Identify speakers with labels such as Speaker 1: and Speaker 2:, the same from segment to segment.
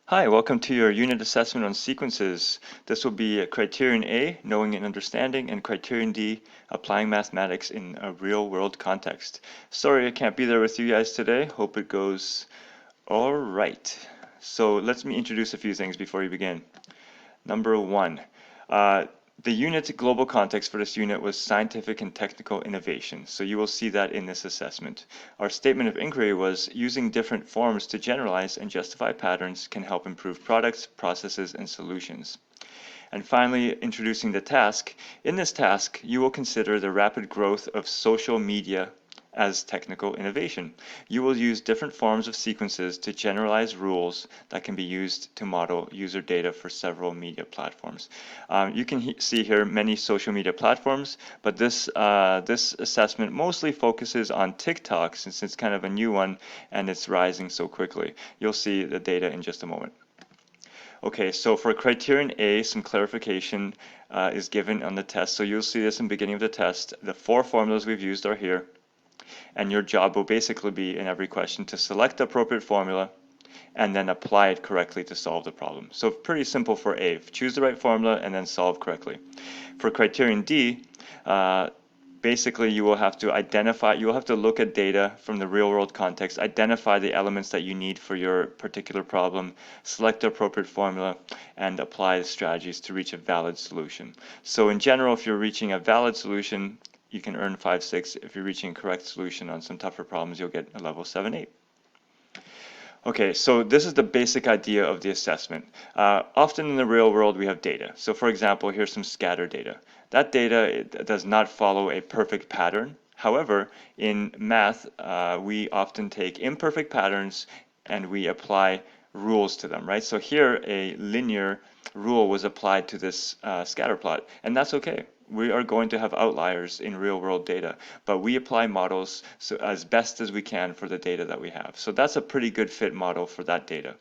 Speaker 1: Hi, welcome to your unit assessment on sequences. This will be Criterion A, knowing and understanding, and Criterion D, applying mathematics in a real-world context. Sorry I can't be there with you guys today. Hope it goes all right. So let me introduce a few things before we begin. Number one, the unit's global context for this unit was scientific and technical innovation, so you will see that in this assessment. Our statement of inquiry was using different forms to generalize and justify patterns can help improve products, processes, and solutions. And finally, introducing the task. In this task, you will consider the rapid growth of social media as technical innovation. You will use different forms of sequences to generalize rules that can be used to model user data for several media platforms. You can see here many social media platforms, but this assessment mostly focuses on TikTok since it's kind of a new one and it's rising so quickly. You'll see the data in just a moment. Okay, so for criterion A, some clarification is given on the test. So you'll see this in the beginning of the test. The four formulas we've used are here. And your job will basically be in every question to select the appropriate formula and then apply it correctly to solve the problem. So pretty simple for A. Choose the right formula and then solve correctly. For criterion D, basically you will have to look at data from the real world context, identify the elements that you need for your particular problem, select the appropriate formula, and apply the strategies to reach a valid solution. So in general, if you're reaching a valid solution, you can earn 5-6. If you're reaching a correct solution on some tougher problems, you'll get a level 7-8. Okay, so this is the basic idea of the assessment. Often in the real world, we have data. So for example, here's some scatter data. That data does not follow a perfect pattern. However, in math, we often take imperfect patterns and we apply rules to them, right? So here, a linear rule was applied to this scatter plot, and that's okay. We are going to have outliers in real world data, but we apply models as best as we can for the data that we have. So that's a pretty good fit model for that data.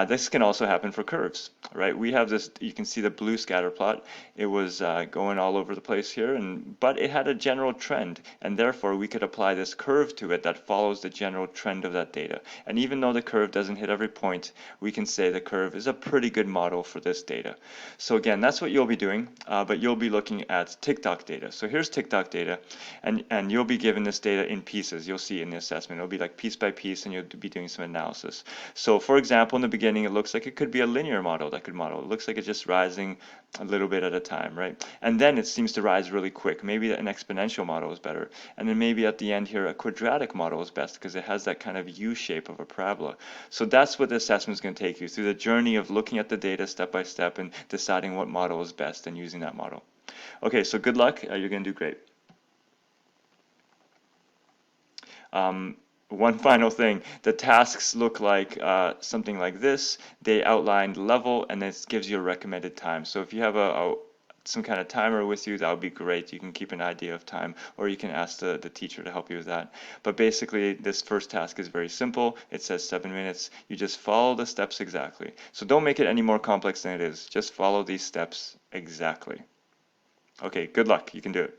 Speaker 1: This can also happen for curves, right? We have this, you can see the blue scatter plot. It was going all over the place here, but it had a general trend, and therefore we could apply this curve to it that follows the general trend of that data. And even though the curve doesn't hit every point, we can say the curve is a pretty good model for this data. So again, that's what you'll be doing, but you'll be looking at TikTok data. So here's TikTok data, and you'll be given this data in pieces. You'll see in the assessment. It'll be like piece by piece, and you'll be doing some analysis. So for example, in the beginning, it looks like it could be a linear model that could model. It looks like it's just rising a little bit at a time, right? And then it seems to rise really quick. Maybe an exponential model is better. And then maybe at the end here, a quadratic model is best because it has that kind of U shape of a parabola. So that's what the assessment is going to take you through the journey of looking at the data step by step and deciding what model is best and using that model. Okay, so good luck. You're going to do great. One final thing, the tasks look like something like this. They outline the level and this gives you a recommended time. So if you have some kind of timer with you, that would be great. You can keep an idea of time, or you can ask the teacher to help you with that. But basically, this first task is very simple. It says 7 minutes. You just follow the steps exactly. So don't make it any more complex than it is. Just follow these steps exactly. Okay, good luck. You can do it.